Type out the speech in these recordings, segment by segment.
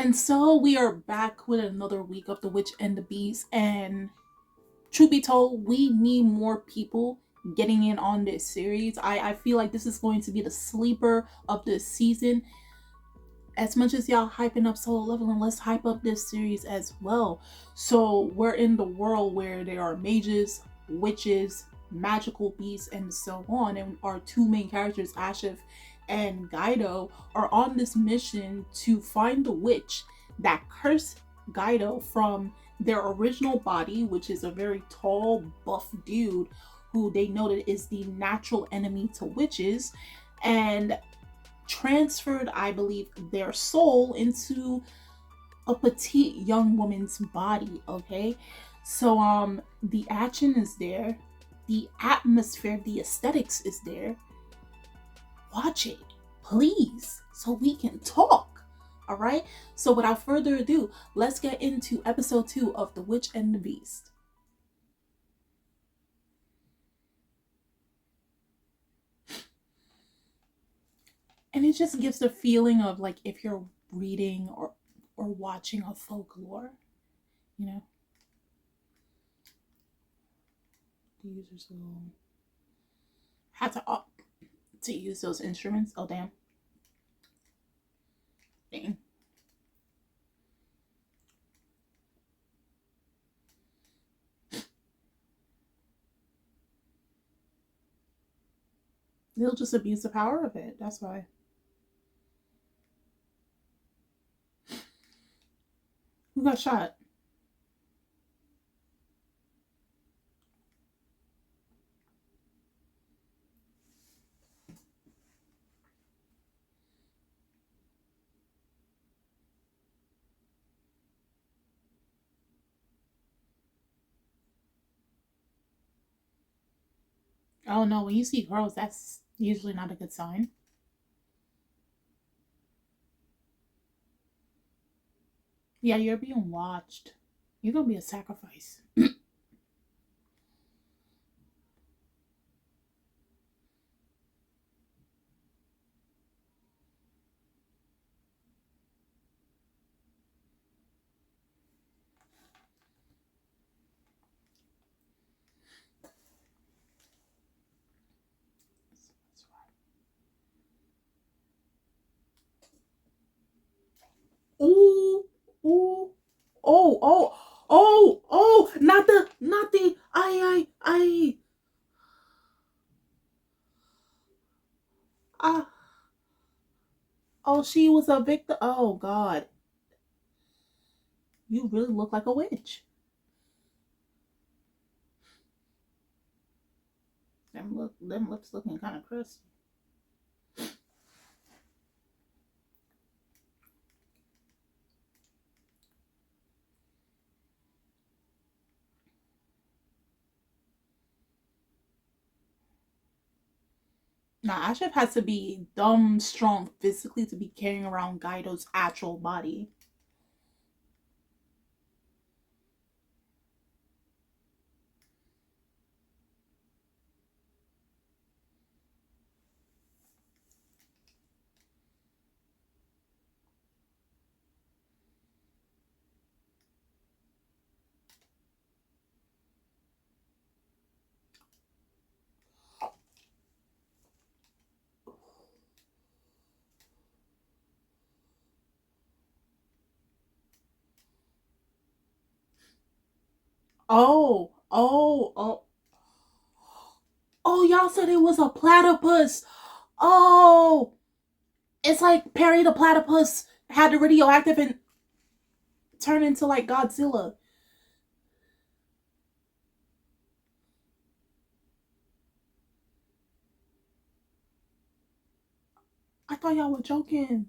And so we are back with another week of The Witch and the Beast. And truth be told, we need more people getting in on this series. I feel like this is going to be the sleeper of this season. As much as y'all hyping up Solo Leveling, let's hype up this series as well. So we're in the world where there are mages, witches, magical beasts, and so on. And our two main characters, Ashif and Guido, are on this mission to find the witch that cursed Guido from their original body, which is a very tall, buff dude who they noted is the natural enemy to witches, and transferred, I believe, their soul into a petite young woman's body. Okay, so the action is there, the atmosphere, the aesthetics is there. Watch it, please, so we can talk. All right, so without further ado, let's get into episode 2 of The Witch and the Beast. And it just gives the feeling of like if you're reading or watching a folklore, you know. The users will have to use those instruments. Oh damn. Dang. They'll just abuse the power of it. That's why. Who got shot? Oh no, when you see girls, that's usually not a good sign. Yeah, you're being watched. You're gonna be a sacrifice. Ooh, ooh, oh, oh, not the, ah, oh, she was a victim. Oh, God. You really look like a witch. Them lips looking kind of crusty. Now, Ashif has to be dumb strong physically to be carrying around Guido's actual body. Oh, oh, oh. Oh, y'all said it was a platypus. Oh, it's like Perry the platypus had the radioactive and turned into like Godzilla. I thought y'all were joking.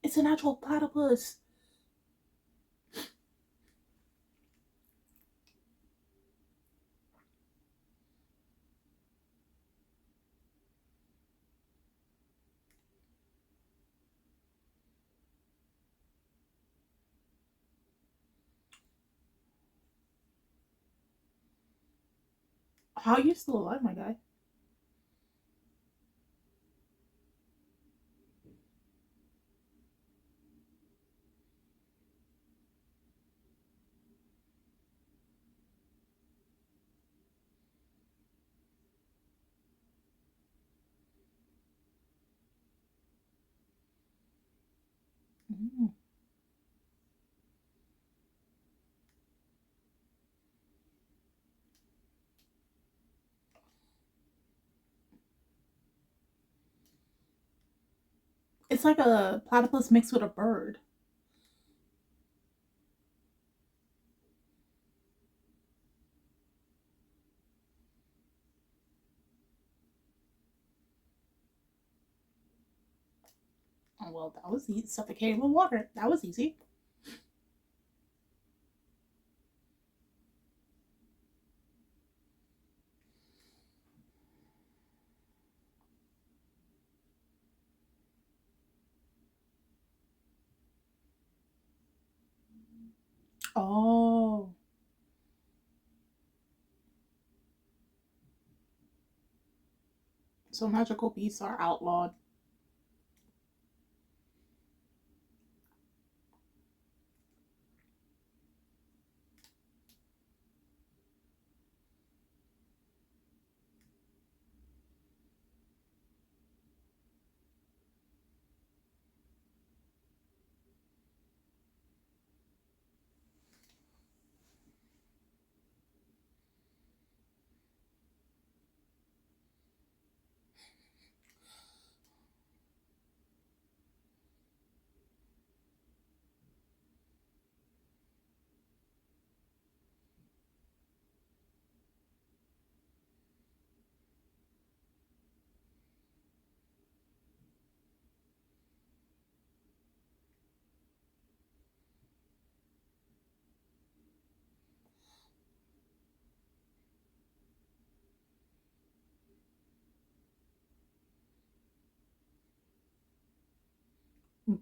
It's an actual platypus. How are you still alive, my guy? Mm. It's like a platypus mixed with a bird. Oh, well, that was easy. Suffocating with water. That was easy. Oh, so magical beasts are outlawed.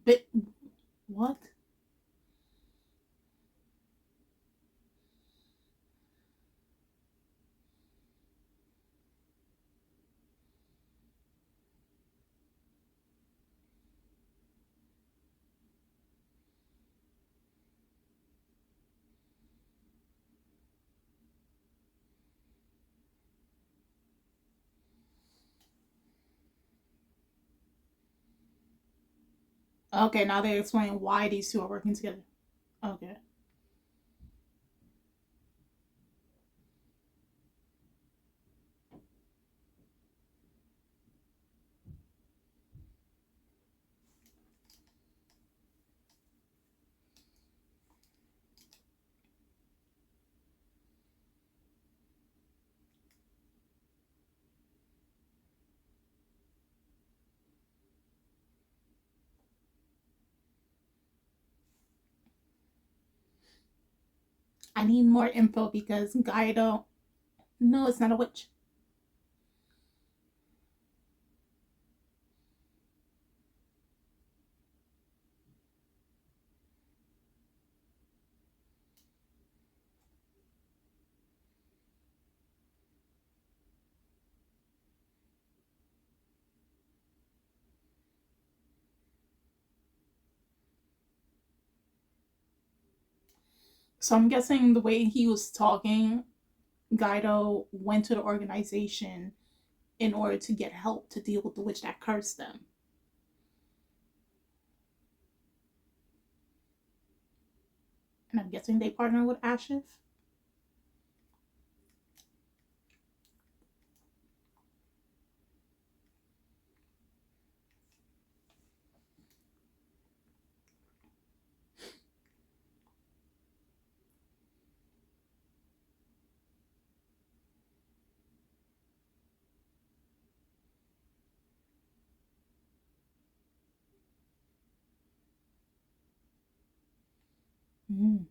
Bit what? Okay, now they explain why these two are working together. Okay. I need more info because Guido. No, it's not a witch. So I'm guessing the way he was talking, Guido went to the organization in order to get help to deal with the witch that cursed them. And I'm guessing they partner with Ashif. Mm.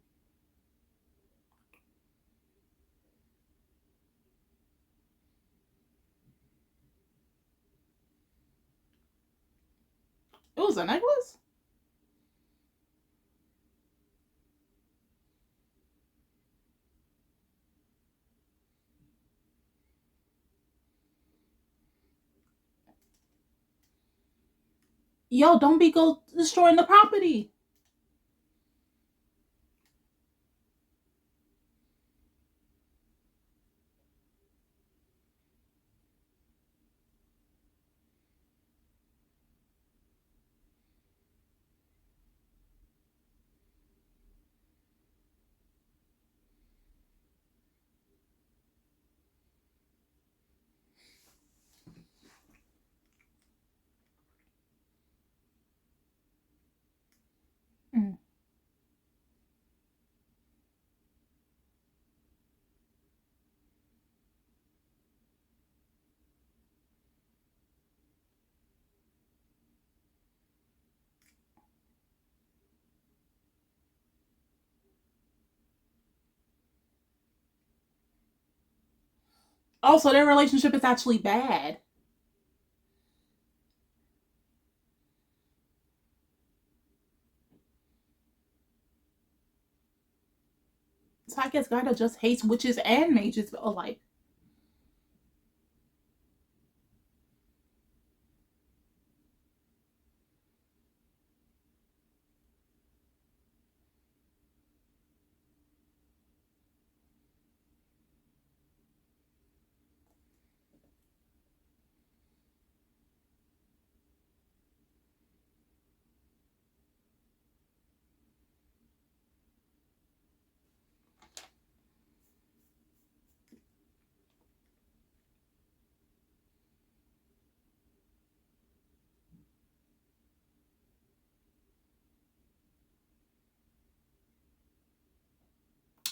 It was a necklace? Yo, don't be go destroying the property. Also, their relationship is actually bad. So I guess Gato just hates witches and mages alike.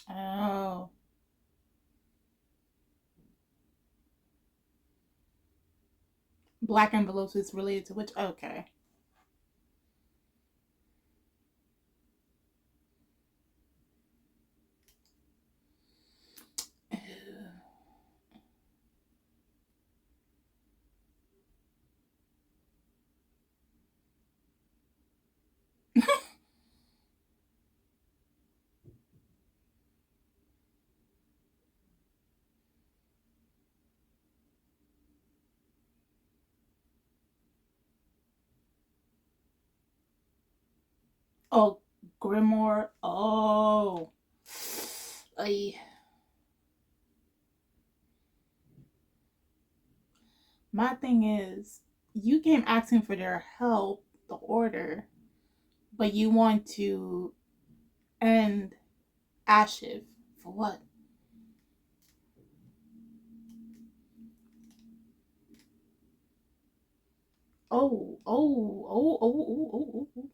Oh. Black envelopes is related to which? Okay. Oh, Grimoire. Oh. Ay. My thing is, you came asking for their help, the order, but you want to end Ashiv for what? Oh, oh, oh, oh, oh, oh, oh.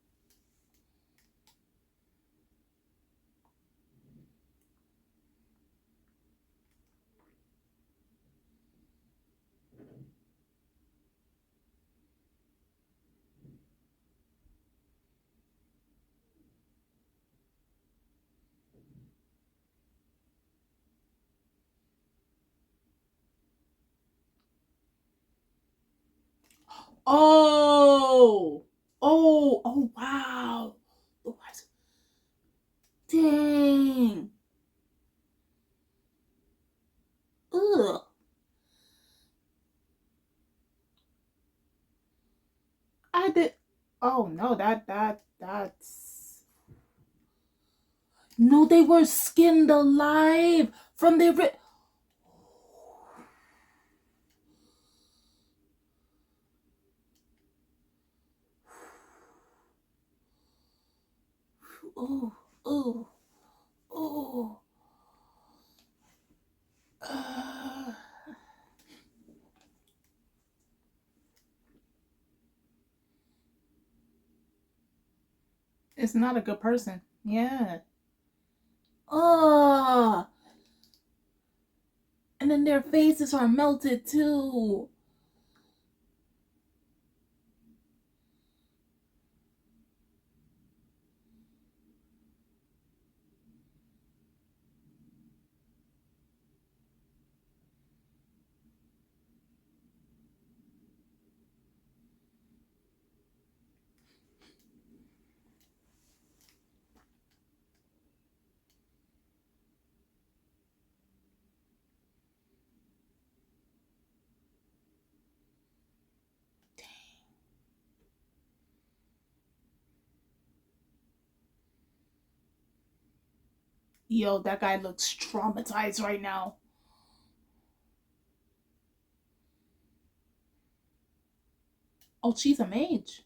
Oh, oh, oh, wow. What? Dang. Ugh. I did. Oh no, that's. No, they were skinned alive from the. Oh, oh, oh. Uh, it's not a good person. Yeah. Oh, and then their faces are melted too. Yo, that guy looks traumatized right now. Oh, she's a mage.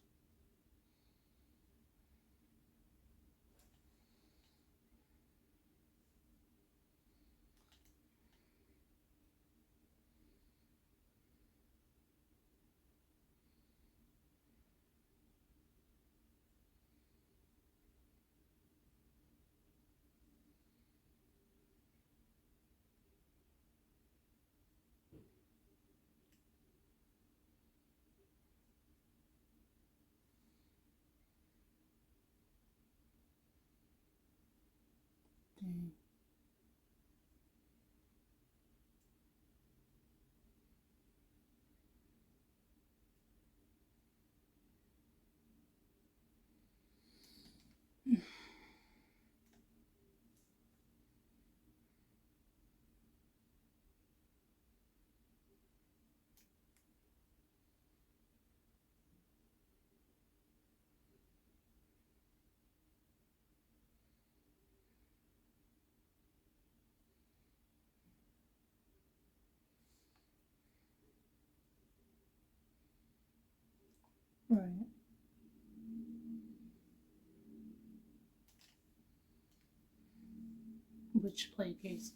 Which plague case?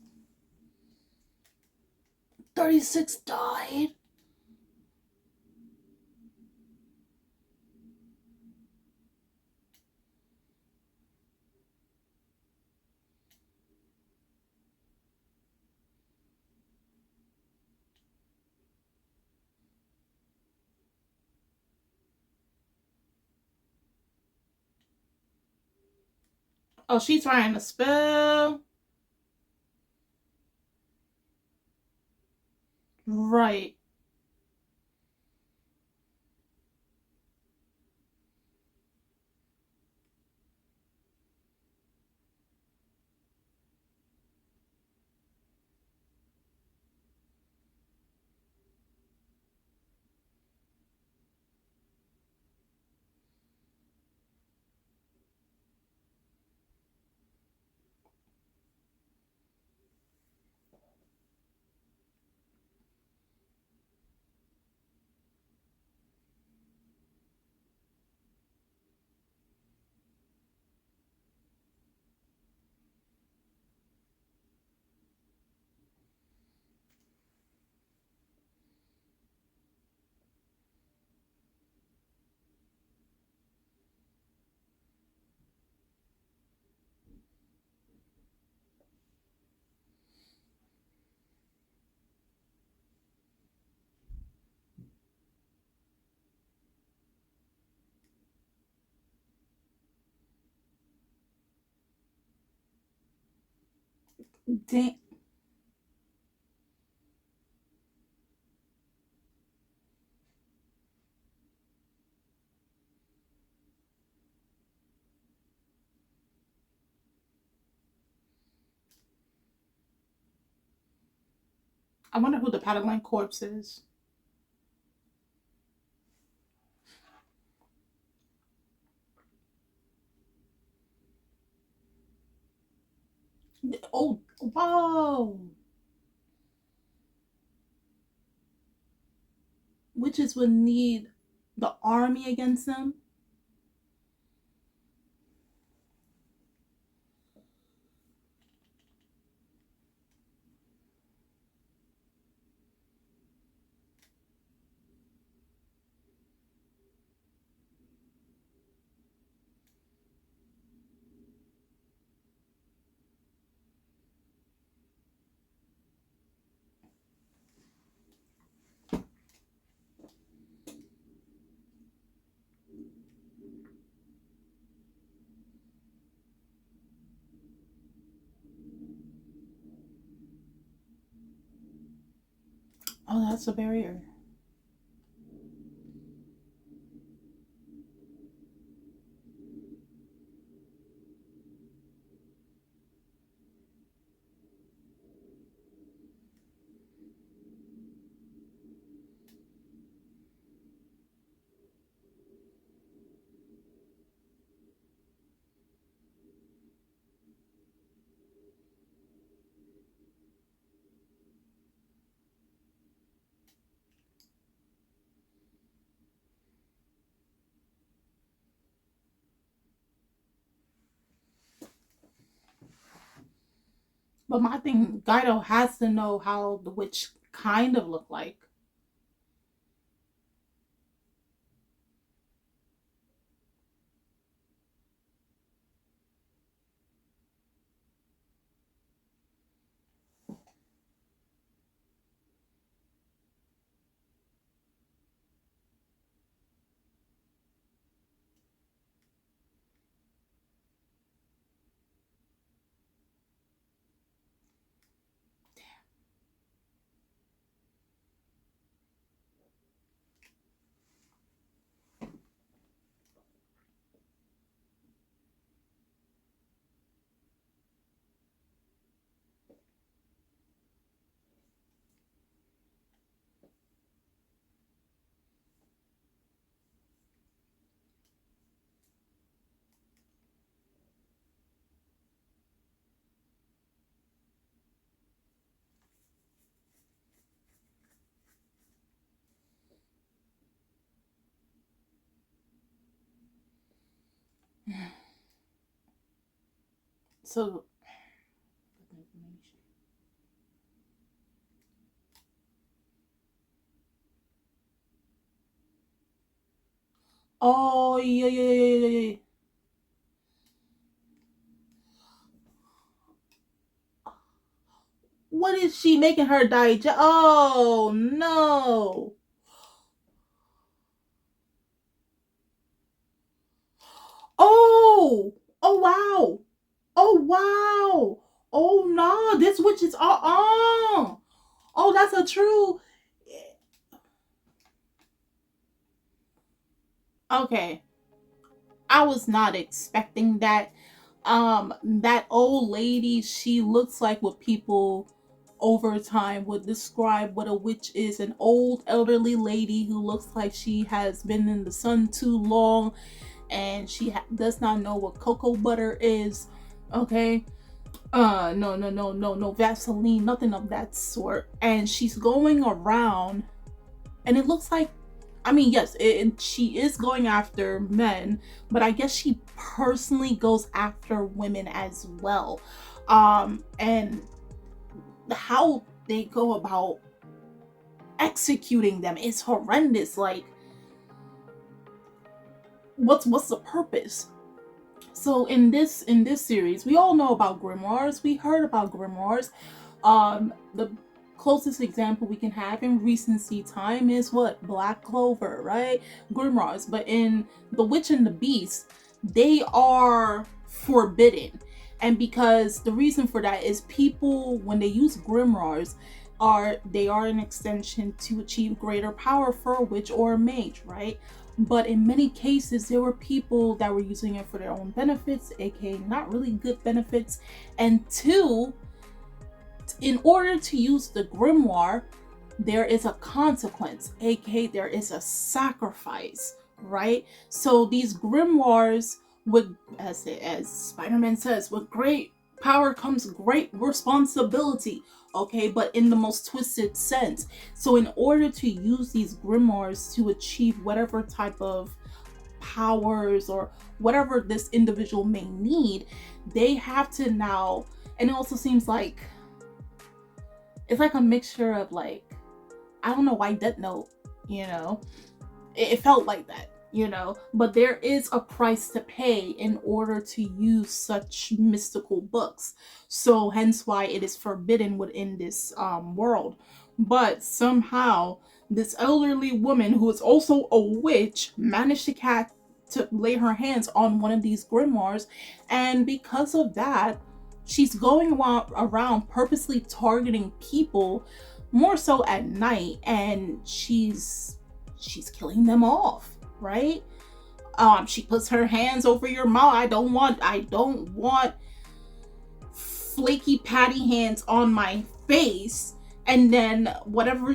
36 died? Oh, she's trying to spell. Right. Damn. I wonder who the Padawan corpse is. Oh, whoa. Witches would need the army against them. Oh, that's a barrier. But my thing, Guido has to know how the witch kind of looked like. So Oh, yeah, yeah, yeah, yeah, yeah, yeah. What is she making her digest? Oh, no. Oh, oh, wow. Oh, wow. Oh, no. This witch is, oh, that's a true. Okay. I was not expecting that. That old lady, she looks like what people over time would describe what a witch is: an old elderly lady who looks like she has been in the sun too long, and she does not know what cocoa butter is. Okay. No, no, no, no, no Vaseline, nothing of that sort. And she's going around, and it looks like, I mean, yes, she is going after men, but I guess she personally goes after women as well. And how they go about executing them is horrendous. Like, what's the purpose? So in this series, we all know about grimoires. We heard about grimoires. The closest example we can have in recency time is what? Black Clover, right? Grimoires. But in The Witch and the Beast, they are forbidden. And because the reason for that is, people, when they use grimoires, they are an extension to achieve greater power for a witch or a mage, right? But in many cases, there were people that were using it for their own benefits, aka not really good benefits. And two, in order to use the grimoire, there is a consequence, aka there is a sacrifice, right? So these grimoires, with, as Spider-Man says, with great power comes great responsibility. Okay, but in the most twisted sense. So in order to use these grimoires to achieve whatever type of powers or whatever this individual may need, they have to now, and it also seems like it's like a mixture of, like, I don't know why Death Note, you know, it felt like that, but there is a price to pay in order to use such mystical books. So hence why it is forbidden within this world. But somehow this elderly woman, who is also a witch, managed to lay her hands on one of these grimoires, and because of that, she's going around purposely targeting people, more so at night, and she's killing them off, right? She puts her hands over your mouth. I don't want flaky patty hands on my face. And then whatever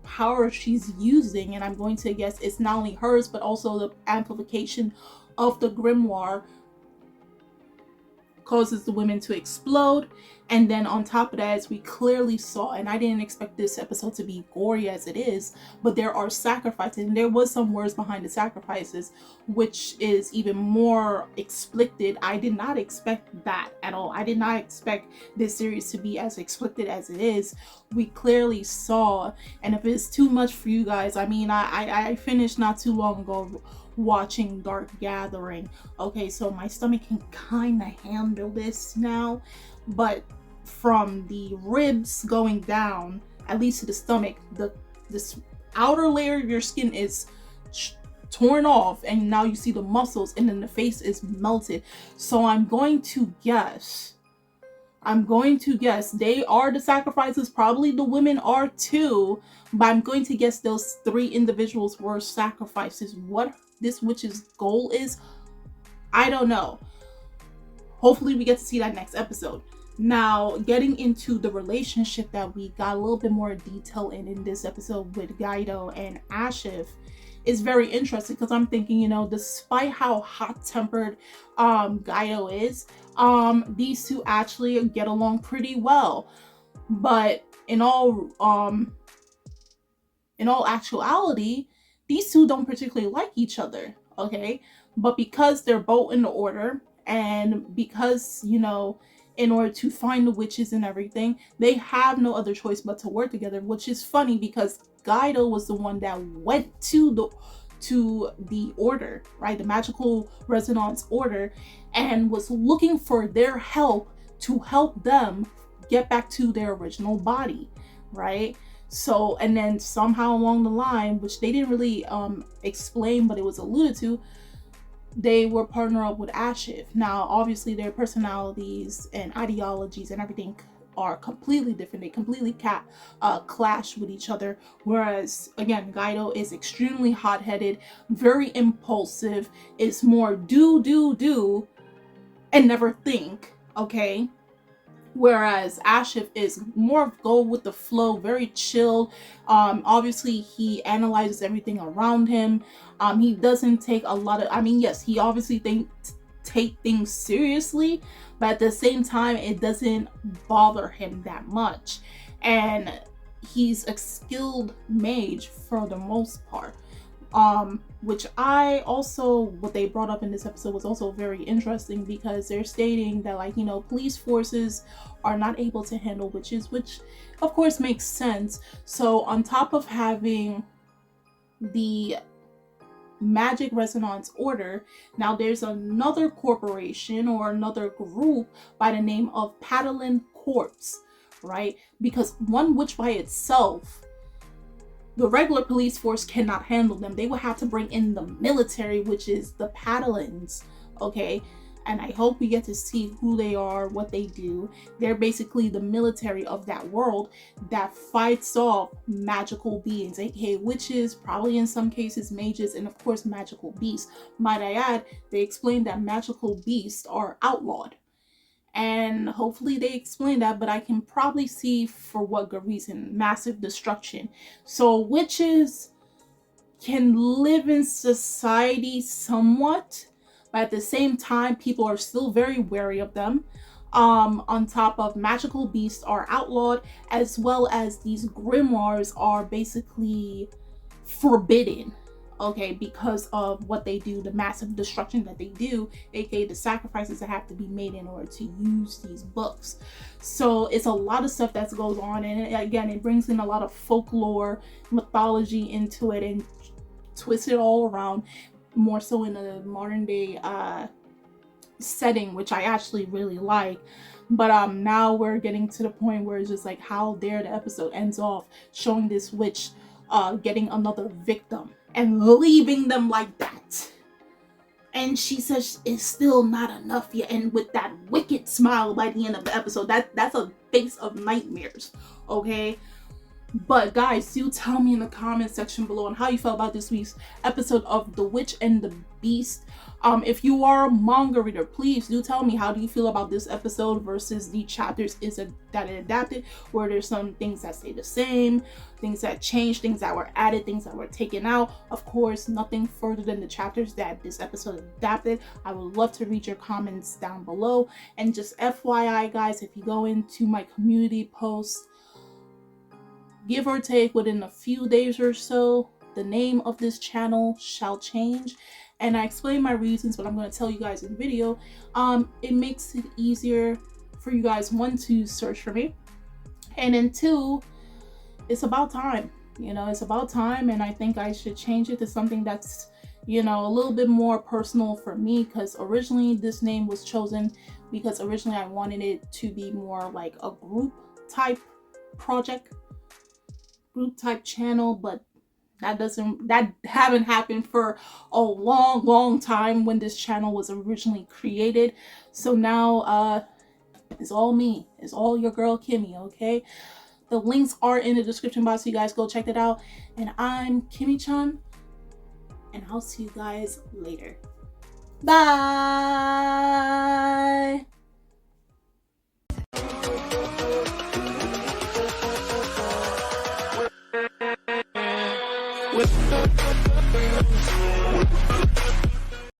power she's using, and I'm going to guess it's not only hers but also the amplification of the grimoire, causes the women to explode. And then on top of that, as we clearly saw, and I didn't expect this episode to be gory as it is, but there are sacrifices, and there was some words behind the sacrifices, which is even more explicit. I did not expect that at all. I did not expect this series to be as explicit as it is. We clearly saw, and if it's too much for you guys, I mean, I finished not too long ago watching Dark Gathering. Okay, so my stomach can kind of handle this now, but from the ribs going down, at least to the stomach, this outer layer of your skin is torn off, and now you see the muscles, and then the face is melted. So I'm going to guess they are the sacrifices. Probably the women are too, but I'm going to guess those three individuals were sacrifices. What this witch's goal is, I don't know. Hopefully we get to see that next episode. Now, getting into the relationship that we got a little bit more detail in this episode with Gaido and Ashif is very interesting, because I'm thinking, despite how hot-tempered Gaido is, these two actually get along pretty well. But in all actuality, these two don't particularly like each other, okay? But because they're both in the order, and because, in order to find the witches and everything, they have no other choice but to work together, which is funny because Gaido was the one that went to to the order, right? The magical resonance order, and was looking for their help to help them get back to their original body, right? So, and then somehow along the line, which they didn't really explain, but it was alluded to, they were partnered up with Ashif. Now, obviously, their personalities and ideologies and everything are completely different. They completely clash with each other. Whereas, again, Gaido is extremely hot-headed, very impulsive, is more do, and never think, okay? Whereas Ashif is more of go with the flow, very chill. Obviously, he analyzes everything around him. He doesn't take a lot of, I mean, yes, he obviously take things seriously, but at the same time, it doesn't bother him that much. And he's a skilled mage for the most part. Which I also, what they brought up in this episode was also very interesting, because they're stating that, like, you know, police forces are not able to handle witches, which of course makes sense. So on top of having the magic resonance order, now there's another corporation or another group by the name of Paddling Corps, right? Because one witch by itself, the regular police force cannot handle them. They will have to bring in the military, which is the Paddlings, okay? And I hope we get to see who they are, what they do. They're basically the military of that world that fights off magical beings, aka witches, probably in some cases mages, and of course magical beasts. Might I add, they explained that magical beasts are outlawed. And hopefully they explain that, but I can probably see for what good reason. Massive destruction. So witches can live in society somewhat, but at the same time, people are still very wary of them. On top of magical beasts are outlawed, as well as these grimoires are basically forbidden. Okay, because of what they do, the massive destruction that they do, aka the sacrifices that have to be made in order to use these books. So it's a lot of stuff that goes on, and again, it brings in a lot of folklore, mythology into it, and twists it all around, more so in a modern day setting, which I actually really like. But now we're getting to the point where it's just like, how dare the episode ends off showing this witch getting another victim and leaving them like that. And she says it's still not enough yet, and with that wicked smile by the end of the episode, that's a face of nightmares, okay? But guys, do tell me in the comment section below on how you felt about this week's episode of The Witch and the Beast. If you are a manga reader, please do tell me, how do you feel about this episode versus the chapters that it adapted, where there's some things that stay the same, things that changed, things that were added, things that were taken out. Of course, nothing further than the chapters that this episode adapted. I would love to read your comments down below. And just FYI guys, if you go into my community post, give or take within a few days or so, the name of this channel shall change. And I explain my reasons, but I'm going to tell you guys in video. It makes it easier for you guys, one, to search for me, and then two, it's about time. You know, it's about time, and I think I should change it to something that's, you know, a little bit more personal for me, because originally this name was chosen because originally I wanted it to be more like a group type project, group type channel, but that haven't happened for a long time when this channel was originally created. So now it's all me, it's all your girl Kimmy, okay? The links are in the description box, so you guys go check that out. And I'm Kimmy-chan, and I'll see you guys later. Bye. With